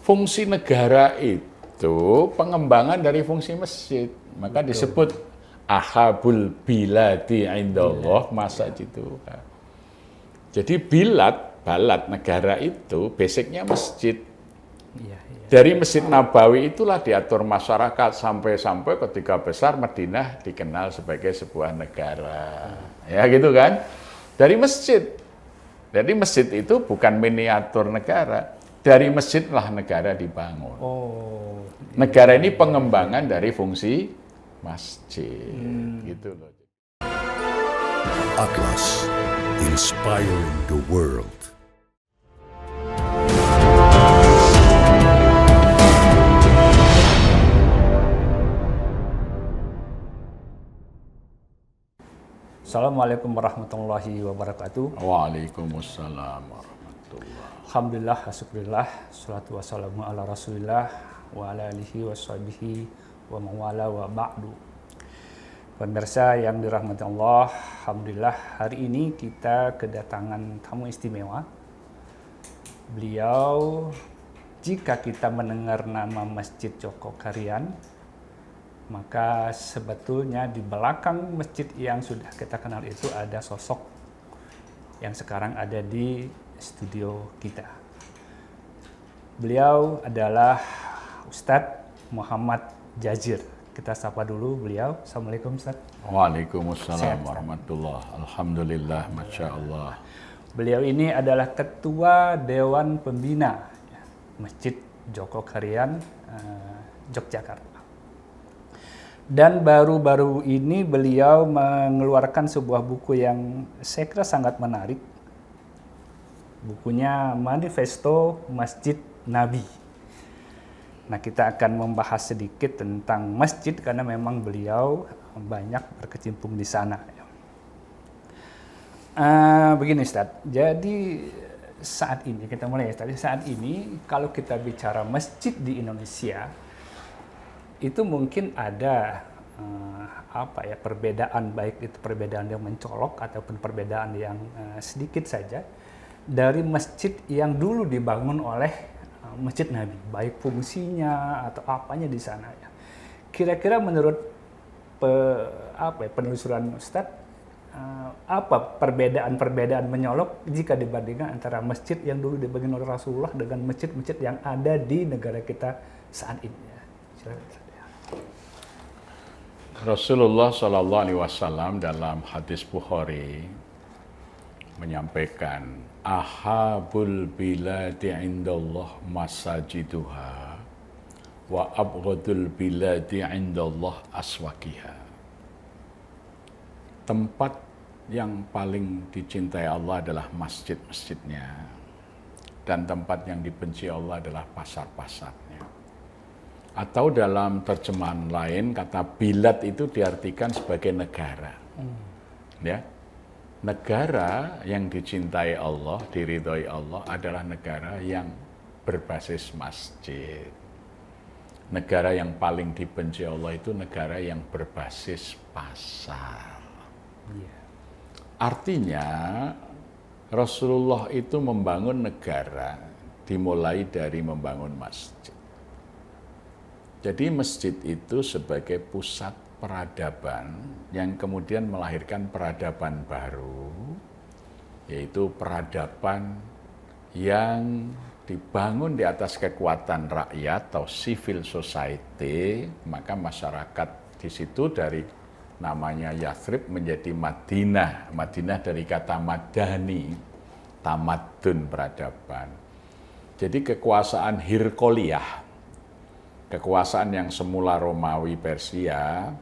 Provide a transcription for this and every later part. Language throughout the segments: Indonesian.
fungsi negara itu pengembangan dari fungsi masjid. Maka disebut ahabul biladi indallah masajiduha. Jadi balad negara itu basicnya masjid. Dari Masjid Nabawi itulah diatur masyarakat sampai ketika besar Madinah dikenal sebagai sebuah negara. Ya gitu kan? Dari masjid. Jadi masjid itu bukan miniatur negara. Dari masjidlah negara dibangun. Negara ini pengembangan dari fungsi masjid. Gitu loh. Atlas, inspiring the world. Assalamualaikum warahmatullahi wabarakatuh. Waalaikumsalam warahmatullahi. Alhamdulillah, syukurillah, salatu wassalamu ala rasulillah wa ala alihi wa sahbihi wa mawala wa ba'du. Pemirsa yang dirahmati Allah, alhamdulillah hari ini kita kedatangan tamu istimewa. Beliau, jika kita mendengar nama Masjid Joko Karian, maka sebetulnya di belakang masjid yang sudah kita kenal itu ada sosok yang sekarang ada di studio kita. Beliau adalah Ustadz Muhammad Jazir. Kita sapa dulu beliau. Assalamualaikum Ustadz. Waalaikumsalam warahmatullahi. Alhamdulillah, Masya Allah. Beliau ini adalah Ketua Dewan Pembina Masjid Joko Karian, Yogyakarta. Dan baru-baru ini beliau mengeluarkan sebuah buku yang saya kira sangat menarik. Bukunya Manifesto Masjid Nabi. Nah, kita akan membahas sedikit tentang masjid karena memang beliau banyak berkecimpung di sana. Begini Ustadz, jadi saat ini, kita mulai ya Ustadz, saat ini kalau kita bicara masjid di Indonesia, itu mungkin ada perbedaan, baik itu perbedaan yang mencolok ataupun perbedaan yang sedikit saja dari masjid yang dulu dibangun oleh Masjid Nabi, baik fungsinya atau apanya di sana ya. Kira-kira menurut penelusuran Ustadz, apa perbedaan menyolok jika dibandingkan antara masjid yang dulu dibangun oleh Rasulullah dengan masjid-masjid yang ada di negara kita saat ini ya. Silakan. Rasulullah Shallallahu Alaihi Wasallam dalam hadis Bukhari menyampaikan, ahabul biladi indallah masajiduha wa abghadul biladi indallah aswakiha. Tempat yang paling dicintai Allah adalah masjid-masjidnya, dan tempat yang dibenci Allah adalah pasar-pasarnya. Atau dalam terjemahan lain, kata bilad itu diartikan sebagai negara. Ya, negara yang dicintai Allah, diridhoi Allah adalah negara yang berbasis masjid. Negara yang paling dibenci Allah itu negara yang berbasis pasar. Artinya Rasulullah itu membangun negara dimulai dari membangun masjid. Jadi masjid itu sebagai pusat peradaban yang kemudian melahirkan peradaban baru, yaitu peradaban yang dibangun di atas kekuatan rakyat atau civil society. Maka masyarakat di situ dari namanya Yathrib menjadi Madinah. Madinah dari kata madani, tamadun, peradaban. Jadi kekuasaan Hirqoliyah, kekuasaan yang semula Romawi Persia,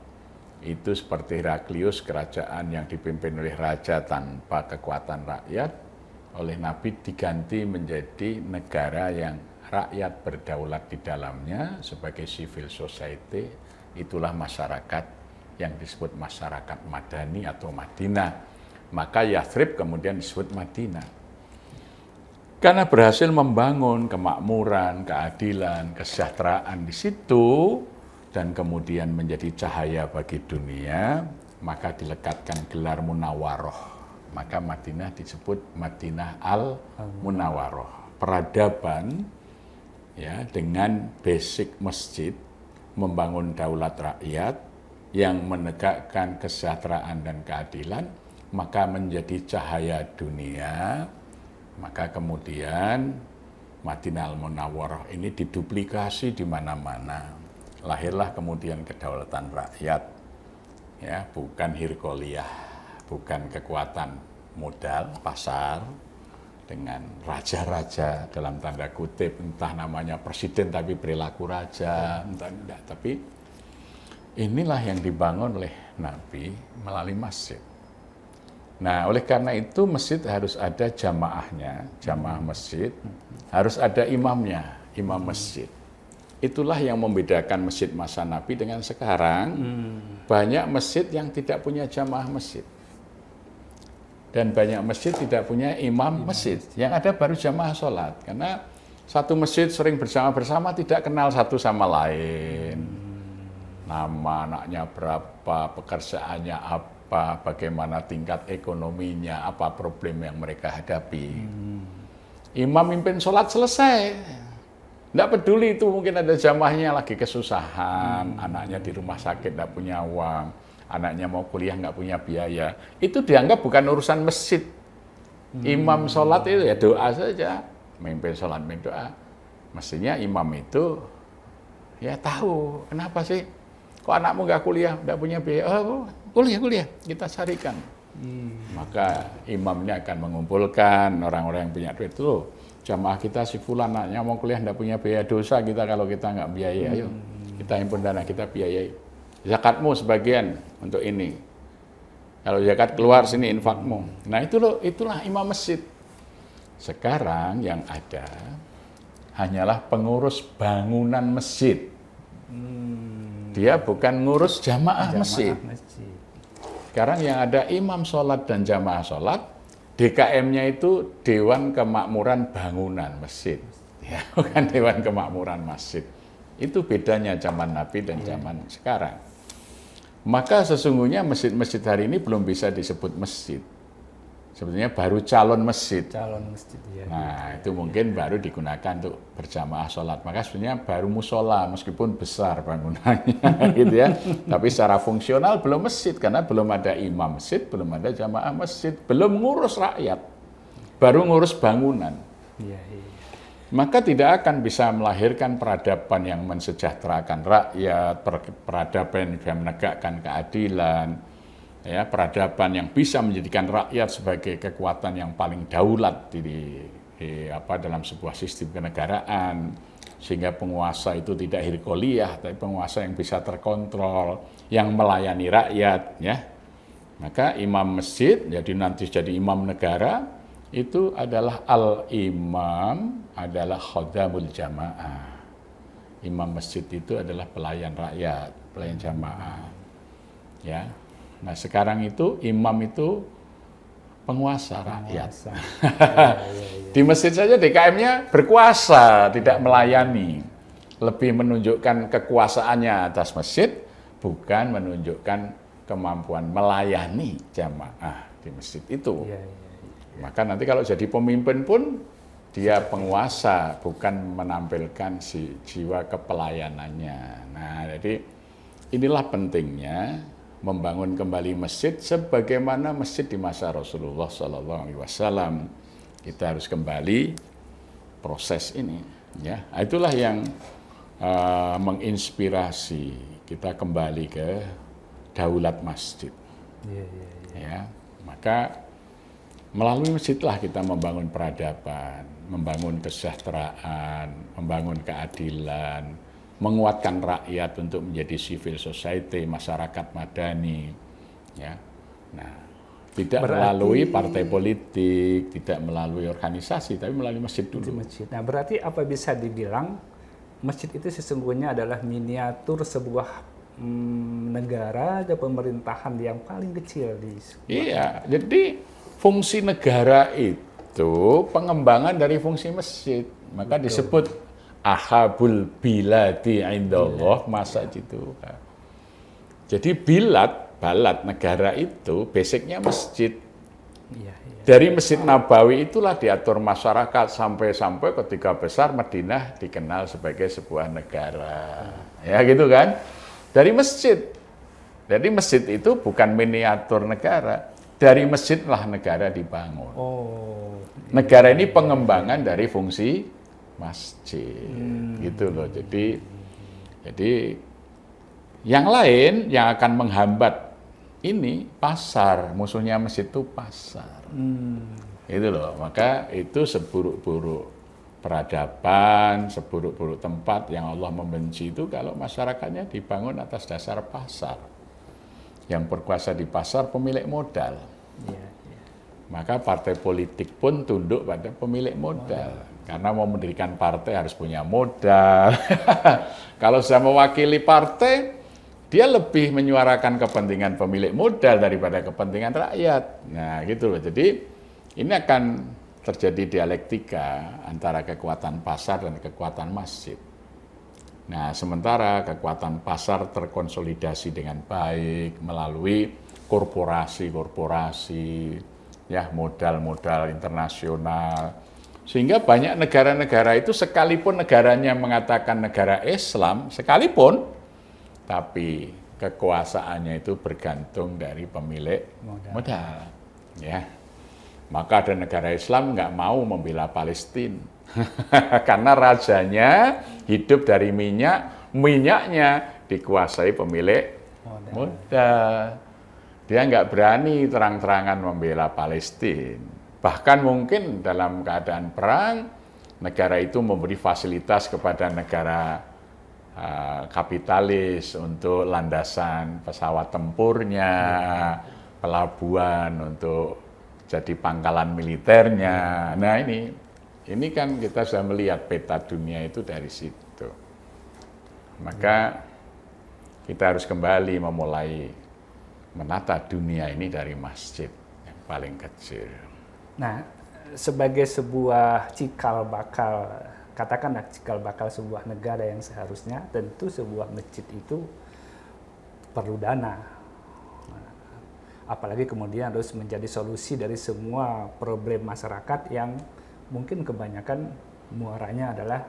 itu seperti Heraklius, kerajaan yang dipimpin oleh raja tanpa kekuatan rakyat, oleh Nabi diganti menjadi negara yang rakyat berdaulat di dalamnya sebagai civil society. Itulah masyarakat yang disebut masyarakat Madani atau Madinah. Maka Yathrib kemudian disebut Madinah. Karena berhasil membangun kemakmuran, keadilan, kesejahteraan di situ, dan kemudian menjadi cahaya bagi dunia, maka dilekatkan gelar Munawwaroh. Maka Madinah disebut Madinah al-Munawwaroh. Peradaban ya, dengan basic masjid, membangun daulat rakyat yang menegakkan kesejahteraan dan keadilan, maka menjadi cahaya dunia. Maka kemudian Madinah Al-Munawwarah ini diduplikasi di mana-mana. Lahirlah kemudian kedaulatan rakyat, ya, bukan hirqoliyah, bukan kekuatan modal pasar dengan raja-raja dalam tanda kutip, entah namanya presiden tapi perilaku raja, entah enggak, tapi inilah yang dibangun oleh Nabi melalui masjid. Nah, oleh karena itu masjid harus ada jamaahnya, jamaah masjid, harus ada imamnya, imam masjid. Itulah yang membedakan masjid masa Nabi dengan sekarang. Banyak masjid yang tidak punya jamaah masjid. Dan banyak masjid tidak punya imam masjid. Yang ada baru jamaah sholat. Karena satu masjid sering bersama-bersama tidak kenal satu sama lain. Nama anaknya berapa, pekerjaannya apa, bagaimana tingkat ekonominya, apa problem yang mereka hadapi. Imam mimpin sholat selesai. Tidak peduli itu mungkin ada jamaahnya lagi kesusahan, anaknya di rumah sakit tidak punya uang, anaknya mau kuliah nggak punya biaya. Itu dianggap bukan urusan masjid. Imam sholat itu ya doa saja, mimpin sholat, mimpin doa. Mestinya imam itu ya tahu kenapa sih kok anakmu nggak kuliah, nggak punya biaya. Oh, kuliah, kita carikan. Maka imamnya akan mengumpulkan orang-orang yang punya duit itu. Jamaah kita si fulan anaknya mau kuliah nggak punya biaya, dosa kita kalau kita nggak biaya. Ayo kita himpun dana, kita biayai. Zakatmu sebagian untuk ini. Kalau zakat keluar sini infakmu. Nah itulah imam masjid. Sekarang yang ada hanyalah pengurus bangunan masjid. Dia bukan ngurus jamaah masjid. Sekarang yang ada imam sholat dan jamaah sholat, DKM-nya itu Dewan Kemakmuran Bangunan Masjid. Ya, bukan Dewan Kemakmuran Masjid. Itu bedanya zaman Nabi dan zaman sekarang. Maka sesungguhnya masjid-masjid hari ini belum bisa disebut masjid. Sebetulnya baru calon masjid. Calon masjid, ya. Nah, itu mungkin baru digunakan untuk berjamaah sholat. Maka sebenarnya baru musola, meskipun besar bangunannya, gitu ya. Tapi secara fungsional belum masjid, karena belum ada imam masjid, belum ada jamaah masjid, belum ngurus rakyat, baru ngurus bangunan. Ya, ya. Maka tidak akan bisa melahirkan peradaban yang mensejahterakan rakyat, peradaban yang bisa menegakkan keadilan, ya, peradaban yang bisa menjadikan rakyat sebagai kekuatan yang paling daulat dalam sebuah sistem kenegaraan, sehingga penguasa itu tidak hirqoliyah, tapi penguasa yang bisa terkontrol, yang melayani rakyat, ya. Maka imam masjid, jadi nanti jadi imam negara, itu adalah al-imam, adalah khadamul jamaah. Imam masjid itu adalah pelayan rakyat, pelayan jamaah, ya. Nah sekarang itu imam itu penguasa rakyat. Di masjid saja DKM-nya berkuasa, tidak melayani. Lebih menunjukkan kekuasaannya atas masjid, bukan menunjukkan kemampuan melayani jamaah di masjid itu. Maka nanti kalau jadi pemimpin pun dia penguasa, bukan menampilkan si jiwa kepelayanannya. Nah jadi inilah pentingnya membangun kembali masjid sebagaimana masjid di masa Rasulullah SAW. Kita harus kembali proses ini, ya. Itulah yang menginspirasi kita kembali ke daulat masjid. Ya, maka melalui masjidlah kita membangun peradaban, membangun kesejahteraan, membangun keadilan, menguatkan rakyat untuk menjadi civil society, masyarakat madani, ya. Nah, tidak melalui partai politik, tidak melalui organisasi, tapi melalui masjid dulu. Nah, berarti apa bisa dibilang masjid itu sesungguhnya adalah miniatur sebuah negara atau pemerintahan yang paling kecil di sebuah. Iya, jadi fungsi negara itu pengembangan dari fungsi masjid, maka disebut ahabul biladi indallah, masa itu. Jadi balad negara itu basicnya masjid. Iya, iya. Dari Masjid Nabawi itulah diatur masyarakat sampai-sampai ketika besar Madinah dikenal sebagai sebuah negara. Ya gitu kan? Dari masjid. Jadi masjid itu bukan miniatur negara. Dari masjidlah negara dibangun. Oh, Negara ini pengembangan dari fungsi masjid. Gitu loh. Jadi yang lain yang akan menghambat ini pasar, musuhnya masjid itu pasar. Itu loh, maka itu seburuk-buruk peradaban, seburuk-buruk tempat yang Allah membenci itu kalau masyarakatnya dibangun atas dasar pasar. Yang berkuasa di pasar pemilik modal. iya, iya. Maka partai politik pun tunduk pada pemilik modal. Karena mau mendirikan partai harus punya modal. Kalau sudah mewakili partai, dia lebih menyuarakan kepentingan pemilik modal daripada kepentingan rakyat. Nah, gitu loh. Jadi ini akan terjadi dialektika antara kekuatan pasar dan kekuatan masjid. Nah, sementara kekuatan pasar terkonsolidasi dengan baik melalui korporasi-korporasi, ya modal-modal internasional. Sehingga banyak negara-negara itu sekalipun negaranya mengatakan negara Islam, sekalipun, tapi kekuasaannya itu bergantung dari pemilik modal. Ya. Maka ada negara Islam nggak mau membela Palestina. Karena rajanya hidup dari minyak, minyaknya dikuasai pemilik modal. Dia nggak berani terang-terangan membela Palestina. Bahkan mungkin dalam keadaan perang, negara itu memberi fasilitas kepada negara kapitalis untuk landasan pesawat tempurnya, pelabuhan untuk jadi pangkalan militernya. Nah ini kan kita sudah melihat peta dunia itu dari situ. Maka kita harus kembali memulai menata dunia ini dari masjid yang paling kecil. Nah, sebagai sebuah cikal bakal, katakanlah cikal bakal sebuah negara yang seharusnya, tentu sebuah masjid itu perlu dana. Apalagi kemudian harus menjadi solusi dari semua problem masyarakat yang mungkin kebanyakan muaranya adalah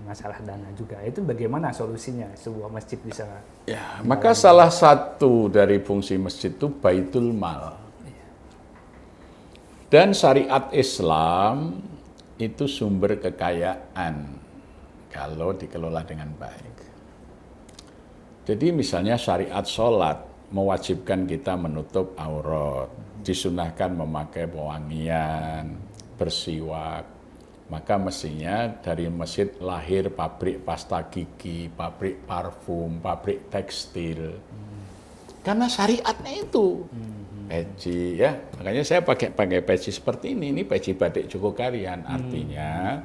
masalah dana juga. Itu bagaimana solusinya sebuah masjid bisa? Ya, maka salah satu dari fungsi masjid itu baitul mal. Dan syariat Islam itu sumber kekayaan kalau dikelola dengan baik. Jadi misalnya syariat sholat mewajibkan kita menutup aurat, disunahkan memakai pewangian, bersiwak, maka mestinya dari masjid lahir pabrik pasta gigi, pabrik parfum, pabrik tekstil. Karena syariatnya itu. Peci ya, makanya saya pakai peci seperti ini peci batik Jogokarian. Artinya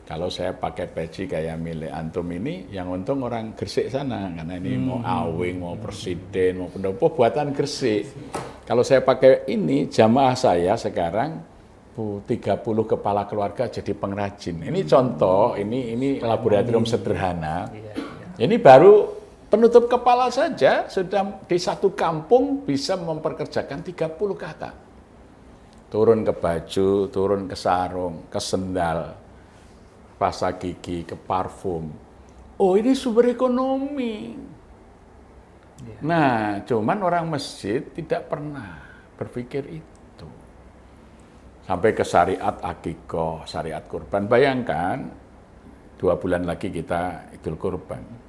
kalau saya pakai peci kayak milik antum ini, yang untung orang Gresik sana, karena ini mau awing, mau presiden, mau pendopo buatan Gresik. Kalau saya pakai ini, jamaah saya sekarang 30 kepala keluarga jadi pengrajin. Ini contoh, ini laboratorium sederhana. Ini baru penutup kepala saja sudah di satu kampung bisa memperkerjakan 30 kakak. Turun ke baju, turun ke sarung, ke sendal, pasta gigi, ke parfum. Oh, ini sumber ekonomi. Nah, cuman orang masjid tidak pernah berpikir itu. Sampai ke syariat akikoh, syariat kurban. Bayangkan, 2 bulan lagi kita Idul Kurban.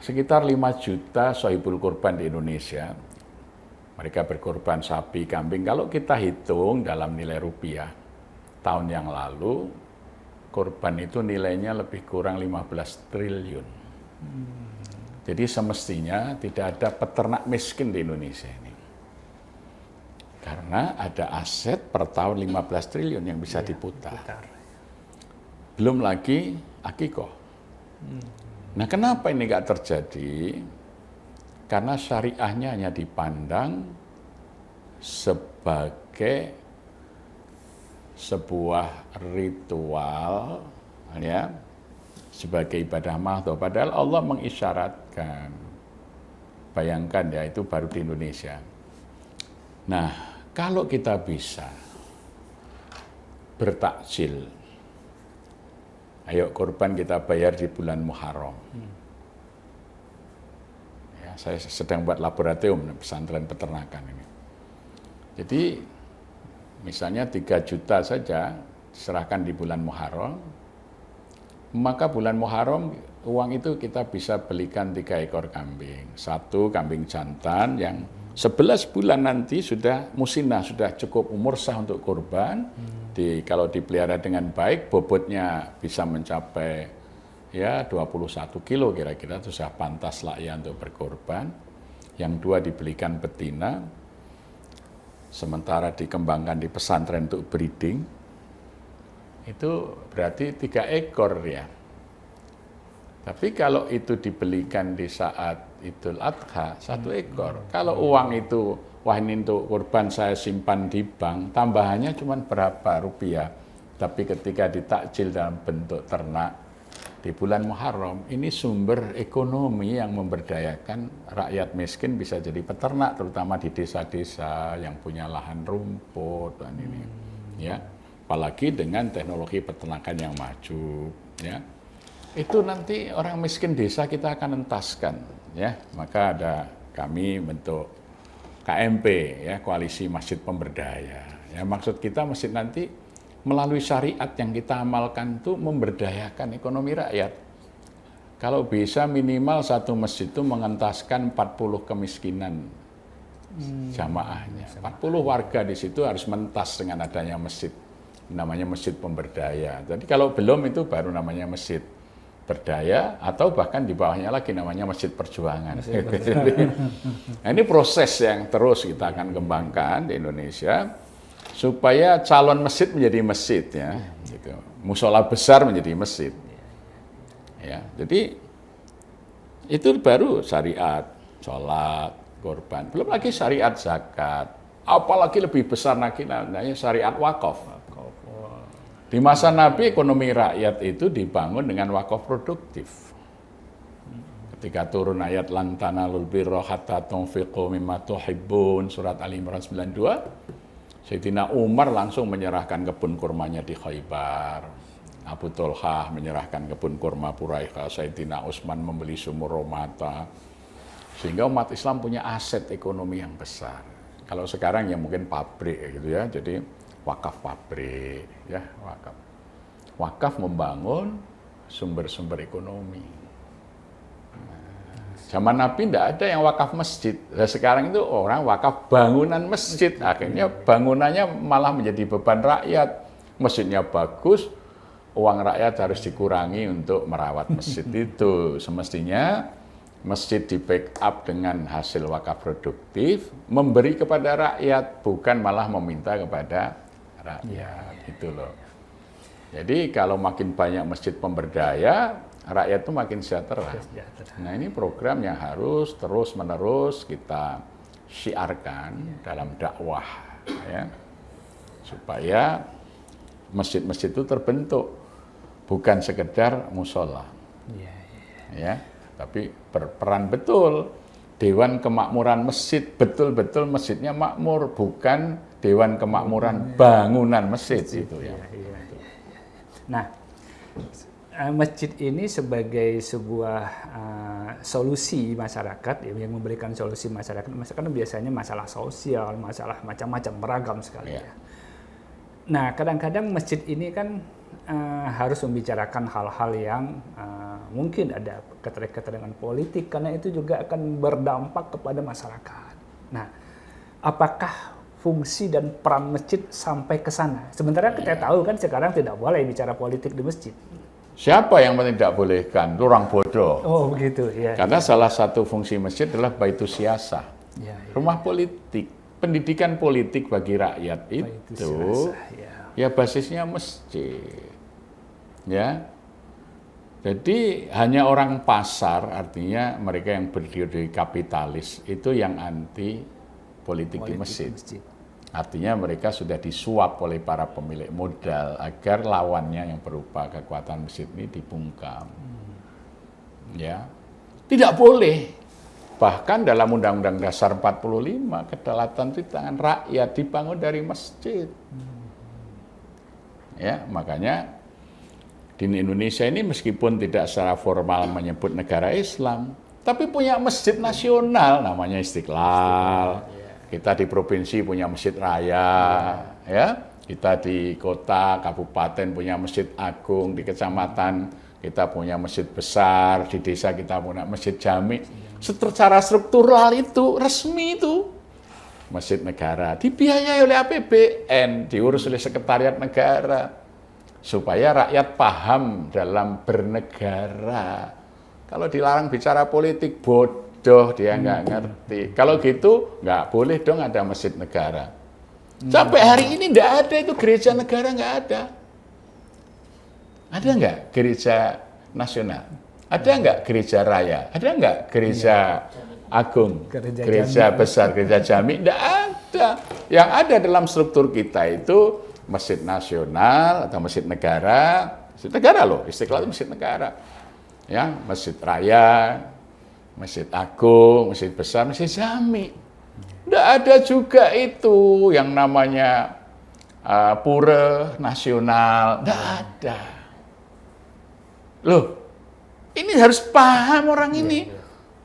Sekitar 5 juta sohibul kurban di Indonesia. Mereka berkorban sapi, kambing. Kalau kita hitung dalam nilai rupiah, tahun yang lalu, korban itu nilainya lebih kurang 15 triliun. Jadi semestinya tidak ada peternak miskin di Indonesia ini. Karena ada aset per tahun 15 triliun yang bisa diputar. Belum lagi akikoh. Nah, kenapa ini nggak terjadi? Karena syariahnya hanya dipandang sebagai sebuah ritual, ya, sebagai ibadah mahdhah. Padahal Allah mengisyaratkan. Bayangkan ya, itu baru di Indonesia. Nah, Kalau kita bisa bertakjil, ayo kurban kita bayar di bulan Muharram. Ya, saya sedang buat laboratorium pesantren peternakan ini. Jadi misalnya 3 juta saja diserahkan di bulan Muharram, maka bulan Muharram uang itu kita bisa belikan 3 ekor kambing. 1 kambing jantan yang 11 bulan nanti sudah musinah, sudah cukup umur sah untuk kurban. Kalau dipelihara dengan baik, bobotnya bisa mencapai ya 21 kilo kira-kira, itu sudah pantas lah ya untuk berkorban. Yang 2 dibelikan betina, sementara dikembangkan di pesantren untuk breeding, itu berarti 3 ekor ya. Tapi kalau itu dibelikan di saat Idul Adha, 1 ekor. Kalau uang itu, wah ini untuk kurban saya simpan di bank, tambahannya cuma berapa rupiah. Tapi ketika ditakjil dalam bentuk ternak di bulan Muharram, ini sumber ekonomi yang memberdayakan rakyat miskin bisa jadi peternak, terutama di desa-desa yang punya lahan rumput dan ini. Ya, apalagi dengan teknologi peternakan yang maju, ya. Itu nanti orang miskin desa kita akan entaskan, ya. Maka ada kami bentuk KMP, ya, Koalisi Masjid Pemberdaya. Ya, maksud kita masjid nanti melalui syariat yang kita amalkan itu memberdayakan ekonomi rakyat. Kalau bisa minimal satu masjid itu mengentaskan 40 kemiskinan jamaahnya. 40 warga di situ harus mentas dengan adanya masjid. Namanya Masjid Pemberdaya. Jadi kalau belum itu baru namanya Masjid Berdaya, atau bahkan di bawahnya lagi namanya Masjid Perjuangan. Nah, ini proses yang terus kita akan kembangkan di Indonesia supaya calon masjid menjadi masjid, ya, gitu. Musola besar menjadi masjid, ya. Jadi itu baru syariat, sholat, korban, belum lagi syariat zakat, apalagi lebih besar lagi namanya syariat wakaf. Di masa Nabi, ekonomi rakyat itu dibangun dengan wakaf produktif. Ketika turun ayat lan tanalul birra hatta tunfiqu mimma tuhibbun, surat Ali Imran 92, Sayyidina Umar langsung menyerahkan kebun kurmanya di Khaybar. Abu Tolhah menyerahkan kebun kurma Puraikha, Sayyidina Utsman membeli sumur Romata. Sehingga umat Islam punya aset ekonomi yang besar. Kalau sekarang ya mungkin pabrik gitu ya, jadi wakaf pabrik, ya, wakaf. Wakaf membangun sumber-sumber ekonomi. Zaman Nabi tidak ada yang wakaf masjid. Nah, sekarang itu orang wakaf bangunan masjid. Akhirnya bangunannya malah menjadi beban rakyat. Masjidnya bagus, uang rakyat harus dikurangi untuk merawat masjid itu. Semestinya masjid di backup dengan hasil wakaf produktif, memberi kepada rakyat, bukan malah meminta kepada rakyat, gitu loh. Jadi kalau makin banyak masjid pemberdaya, rakyat itu makin sejahtera. Nah, ini program yang harus terus-menerus kita syiarkan dalam dakwah, ya, supaya masjid-masjid itu terbentuk, bukan sekedar musola, ya, tapi berperan betul. Dewan Kemakmuran Masjid, betul-betul masjidnya makmur, bukan Dewan Kemakmuran bangunan masjid itu, ya. Nah, masjid ini sebagai sebuah solusi masyarakat, ya, yang memberikan solusi masyarakat. Masyarakat biasanya masalah sosial, masalah macam-macam, beragam sekali. Ya. Nah, kadang-kadang masjid ini kan harus membicarakan hal-hal yang mungkin ada keterkaitan politik, karena itu juga akan berdampak kepada masyarakat. Nah, apakah fungsi dan peran masjid sampai ke sana? Sementara kita tahu kan sekarang tidak boleh bicara politik di masjid. Siapa yang tidak bolehkan? Itu orang bodoh. Oh, begitu, ya. Karena salah satu fungsi masjid adalah baitus siasah, rumah politik, pendidikan politik bagi rakyat itu, ya basisnya masjid, ya. Jadi hanya orang pasar, artinya mereka yang berdiri kapitalis, itu yang anti politik di masjid. Artinya mereka sudah disuap oleh para pemilik modal agar lawannya yang berupa kekuatan masjid ini dibungkam. Ya, tidak boleh. Bahkan dalam Undang-Undang Dasar 45, kedaulatan itu di tangan rakyat, dibangun dari masjid. Ya, makanya di Indonesia ini meskipun tidak secara formal menyebut negara Islam, tapi punya masjid nasional namanya Istiqlal. Kita di provinsi punya masjid raya, ya. Kita di kota, kabupaten punya masjid agung, di kecamatan kita punya masjid besar, di desa kita punya masjid jami. Secara struktural itu resmi itu masjid negara, dibiayai oleh APBN, diurus oleh sekretariat negara. Supaya rakyat paham dalam bernegara. Kalau dilarang bicara politik, bodoh, dia nggak ngerti. Kalau gitu, nggak boleh dong ada masjid negara. Sampai hari ini nggak ada itu gereja negara, nggak ada. Ada nggak gereja nasional? Ada nggak gereja raya? Ada nggak gereja agung? Gereja besar, gereja jami? Nggak ada. Yang ada dalam struktur kita itu masjid nasional atau masjid negara loh, Istiqlal itu masjid negara, ya, masjid raya, masjid agung, masjid besar, masjid jami. Nggak ada juga itu yang namanya pura nasional, nggak ada. Loh, ini harus paham orang ini.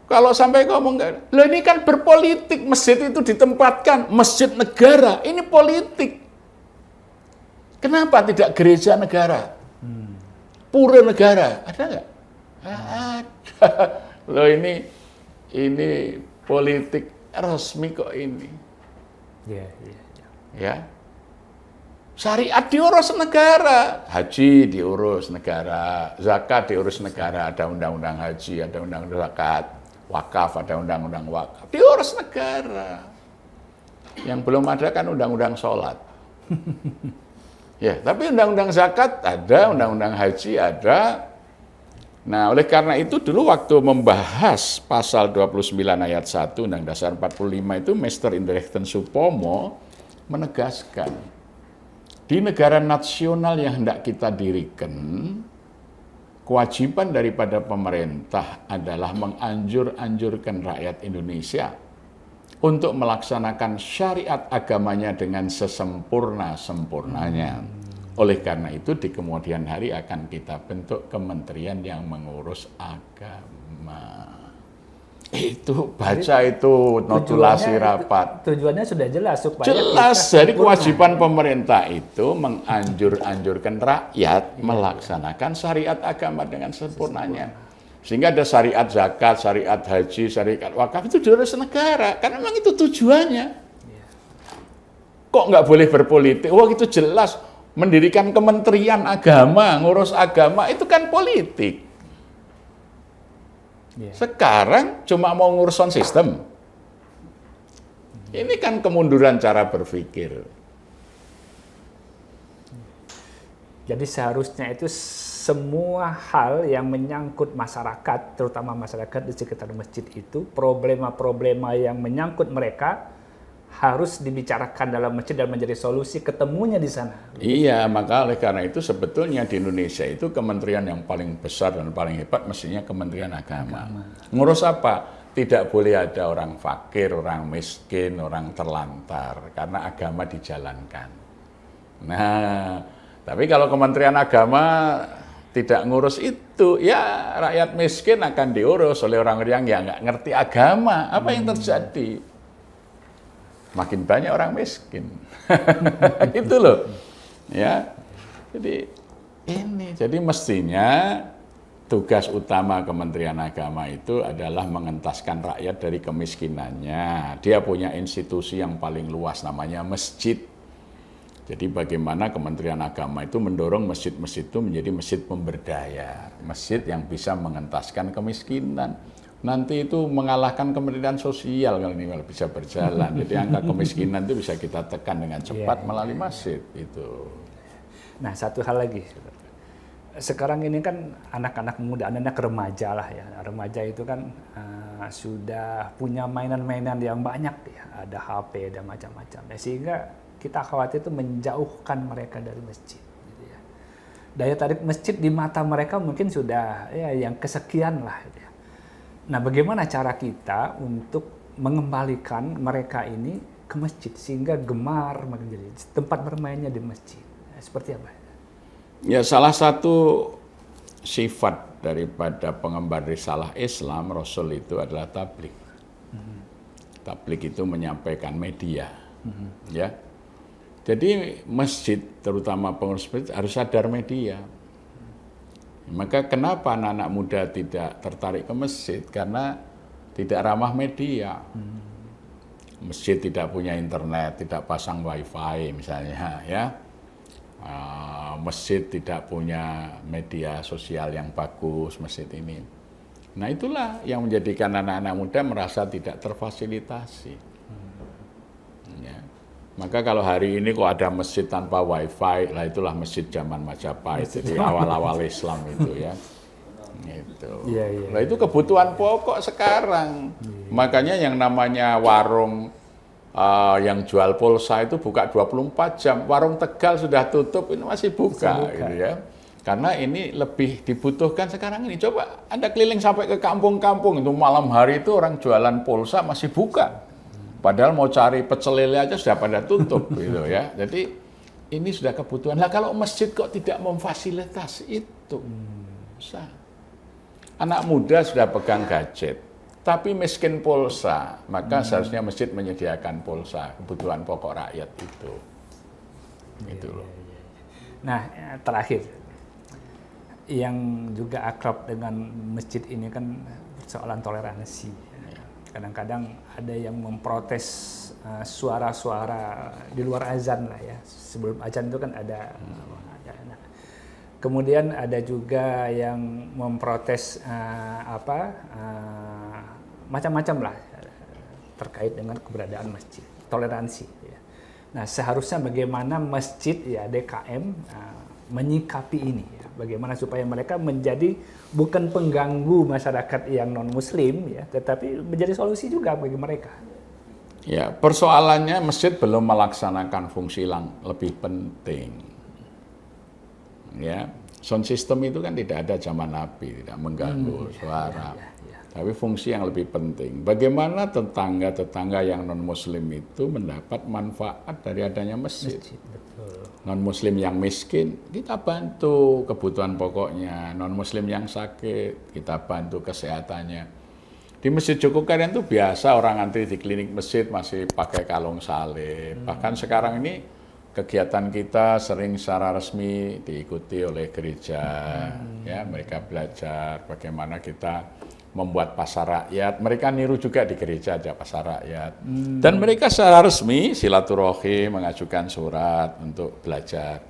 Kalau sampai ngomong, loh ini kan berpolitik, masjid itu ditempatkan, masjid negara, ini politik. Kenapa tidak gereja negara? Pura negara, ada nggak? Ada. Loh ini politik resmi kok ini. Ya. Syariat diurus negara, haji diurus negara, zakat diurus negara, ada undang-undang haji, ada undang-undang zakat, wakaf, ada undang-undang wakaf, diurus negara. Yang belum ada kan undang-undang sholat. Ya, tapi undang-undang zakat ada, undang-undang haji ada. Nah, oleh karena itu dulu waktu membahas pasal 29 ayat 1 Undang Dasar 45 itu Mr. Indrechten Supomo menegaskan di negara nasional yang hendak kita dirikan, kewajiban daripada pemerintah adalah menganjurkan rakyat Indonesia untuk melaksanakan syariat agamanya dengan sesempurna-sempurnanya. Oleh karena itu di kemudian hari akan kita bentuk kementerian yang mengurus agama. Itu baca itu notulasi rapat. Tujuannya sudah jelas supaya jelas, jadi kewajiban pemerintah itu menganjurkan rakyat melaksanakan syariat agama dengan sempurnanya. Sehingga ada syariat zakat, syariat haji, syariat wakaf itu diurus negara. Karena memang itu tujuannya. Kok nggak boleh berpolitik? Wah itu jelas. Mendirikan kementerian agama, ngurus agama, itu kan politik. Sekarang cuma mau ngurus sound system. Ini kan kemunduran cara berpikir. Jadi seharusnya itu semua hal yang menyangkut masyarakat, terutama masyarakat di sekitar masjid itu, problema-problema yang menyangkut mereka harus dibicarakan dalam masjid dan menjadi solusi ketemunya di sana. Iya, maka oleh karena itu sebetulnya di Indonesia itu kementerian yang paling besar dan paling hebat mestinya Kementerian Agama. Ngurus apa? Tidak boleh ada orang fakir, orang miskin, orang terlantar, karena agama dijalankan. Nah, tapi kalau Kementerian Agama tidak ngurus itu, ya rakyat miskin akan diurus oleh orang-orang yang nggak ngerti agama. Apa yang terjadi? Makin banyak orang miskin. Itu loh. Ya. Jadi mestinya tugas utama Kementerian Agama itu adalah mengentaskan rakyat dari kemiskinannya. Dia punya institusi yang paling luas namanya masjid. Jadi bagaimana Kementerian Agama itu mendorong masjid-masjid itu menjadi masjid pemberdaya, masjid yang bisa mengentaskan kemiskinan. Nanti itu mengalahkan Kementerian Sosial kalau ini bisa berjalan. Jadi angka kemiskinan itu bisa kita tekan dengan cepat melalui masjid itu. Nah, satu hal lagi. Sekarang ini kan anak-anak muda, anak-anak remaja lah ya. Remaja itu kan sudah punya mainan-mainan yang banyak ya. Ada HP, ada macam-macam. Sehingga kita khawatir itu menjauhkan mereka dari masjid. Gitu ya. Daya tarik masjid di mata mereka mungkin sudah ya yang kesekian lah. Gitu ya. Nah, bagaimana cara kita untuk mengembalikan mereka ini ke masjid sehingga gemar menjadi tempat bermainnya di masjid? Seperti apa? Ya, salah satu sifat daripada pengembar risalah Islam Rasul itu adalah tabligh. Tabligh itu menyampaikan media, ya. Jadi masjid, terutama pengurus masjid harus sadar media. Maka kenapa anak-anak muda tidak tertarik ke masjid? Karena tidak ramah media. Masjid tidak punya internet, tidak pasang wifi misalnya, ya. Masjid tidak punya media sosial yang bagus, masjid ini. Nah, itulah yang menjadikan anak-anak muda merasa tidak terfasilitasi. Ya. Maka kalau hari ini kok ada masjid tanpa wifi, lah itulah masjid zaman Majapahit, jadi awal-awal Islam itu, ya. Gitu. Nah, itu kebutuhan pokok sekarang. Makanya yang namanya warung yang jual pulsa itu buka 24 jam. Warung Tegal sudah tutup, ini masih buka. Gitu, ya. Karena ini lebih dibutuhkan sekarang ini. Coba Anda keliling sampai ke kampung-kampung, itu malam hari itu orang jualan pulsa masih buka. Padahal mau cari pecel lele aja sudah pada tutup gitu, ya. Jadi ini sudah kebutuhan. Nah, kalau masjid kok tidak memfasilitasi itu? Susah. Anak muda sudah pegang gadget, tapi miskin pulsa, maka seharusnya masjid menyediakan pulsa, kebutuhan pokok rakyat itu. Gitu loh. Nah, terakhir, yang juga akrab dengan masjid ini kan persoalan toleransi. Kadang-kadang ada yang memprotes suara-suara di luar azan lah, ya. Sebelum azan itu kan ada. Nah, kemudian ada juga yang memprotes macam-macam lah terkait dengan keberadaan masjid, toleransi. Ya. Nah, seharusnya bagaimana masjid, ya, DKM menyikapi ini, ya. Bagaimana supaya mereka menjadi bukan pengganggu masyarakat yang non-muslim, ya, tetapi menjadi solusi juga bagi mereka. Ya, persoalannya masjid belum melaksanakan fungsi yang lebih penting. Ya, sound system itu kan tidak ada zaman Nabi, tidak mengganggu suara. Tapi fungsi yang lebih penting, bagaimana tetangga-tetangga yang non-muslim itu mendapat manfaat dari adanya masjid. Non-muslim yang miskin, kita bantu kebutuhan pokoknya. Non-muslim yang sakit, kita bantu kesehatannya. Di Masjid Jogokarian itu biasa orang antri di klinik masjid masih pakai kalung salib. Bahkan sekarang ini kegiatan kita sering secara resmi diikuti oleh gereja. Ya, mereka belajar bagaimana kita membuat pasar rakyat. Mereka niru juga di gereja ada pasar rakyat. Dan mereka secara resmi silaturahim mengajukan surat untuk belajar.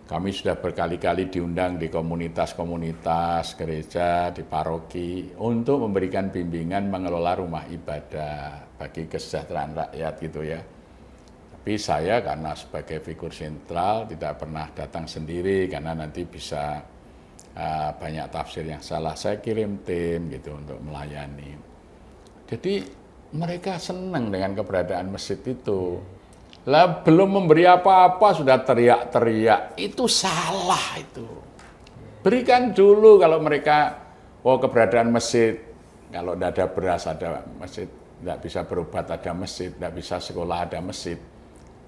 Kami sudah berkali-kali diundang di komunitas-komunitas gereja, di paroki untuk memberikan bimbingan mengelola rumah ibadah bagi kesejahteraan rakyat gitu, ya. Tapi saya karena sebagai figur sentral tidak pernah datang sendiri karena nanti bisa banyak tafsir yang salah. Saya kirim tim gitu untuk melayani. Jadi mereka senang dengan keberadaan masjid itu. Lah belum memberi apa-apa sudah teriak-teriak. Itu salah itu. Berikan dulu kalau mereka, keberadaan masjid. Kalau tidak ada beras ada masjid. Tidak bisa berobat ada masjid. Tidak bisa sekolah ada masjid.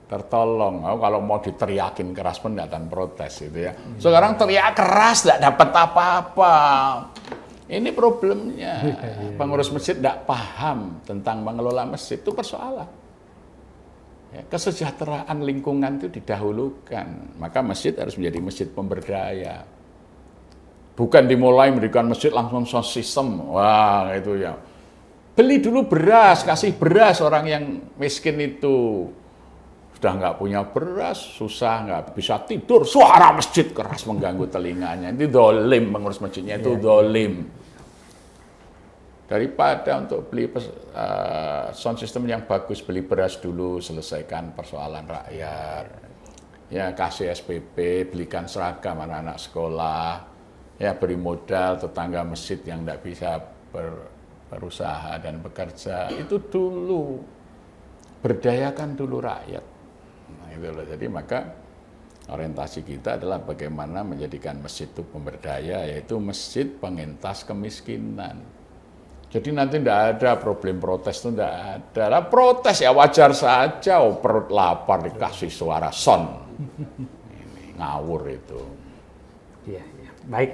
Tertolong. Kalau mau diteriakin keras pun tidak akan protes gitu, ya. Sekarang teriak keras tidak dapat apa-apa. Ini problemnya. Pengurus masjid tidak paham tentang mengelola masjid, itu persoalan. Ya, kesejahteraan lingkungan itu didahulukan. Maka masjid harus menjadi masjid pemberdaya. Bukan dimulai mendirikan masjid langsung sound system. Wah, itu ya. Beli dulu beras, kasih beras orang yang miskin itu. Sudah nggak punya beras, susah, nggak bisa tidur, suara masjid keras mengganggu telinganya. Itu dolim, pengurus masjidnya itu dolim. Daripada untuk beli sound system yang bagus, beli beras dulu, selesaikan persoalan rakyat. Ya, kasih SPP, belikan seragam anak-anak sekolah, ya beri modal tetangga masjid yang tidak bisa berusaha dan bekerja. Itu dulu, berdayakan dulu rakyat. Nah, itu loh. Jadi maka orientasi kita adalah bagaimana menjadikan masjid itu pemberdaya, yaitu masjid pengentas kemiskinan. Jadi nanti tidak ada problem protes itu tidak ada. Lah protes ya wajar saja, perut lapar dikasih suara son. Ini ngawur itu. Iya, iya. Baik,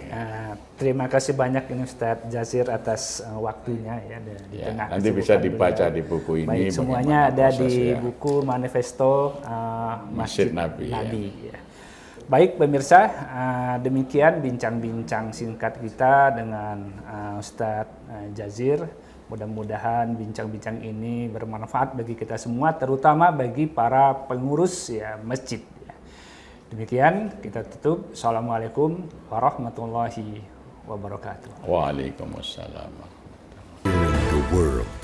terima kasih banyak ini Ustadz Jazir atas waktunya ya di Ya, tengah nanti bisa kesibukan dibaca beliau. di buku ini. Baik, semuanya bagaimana ada di prosesnya. buku manifesto Masjid Masjid Nabi, Nabi. Ya. Baik pemirsa, demikian bincang-bincang singkat kita dengan Ustadz Jazir. Mudah-mudahan bincang-bincang ini bermanfaat bagi kita semua, terutama bagi para pengurus ya masjid. Ya. Demikian kita tutup. Assalamualaikum warahmatullahi wabarakatuh. Waalaikumsalam. In the world.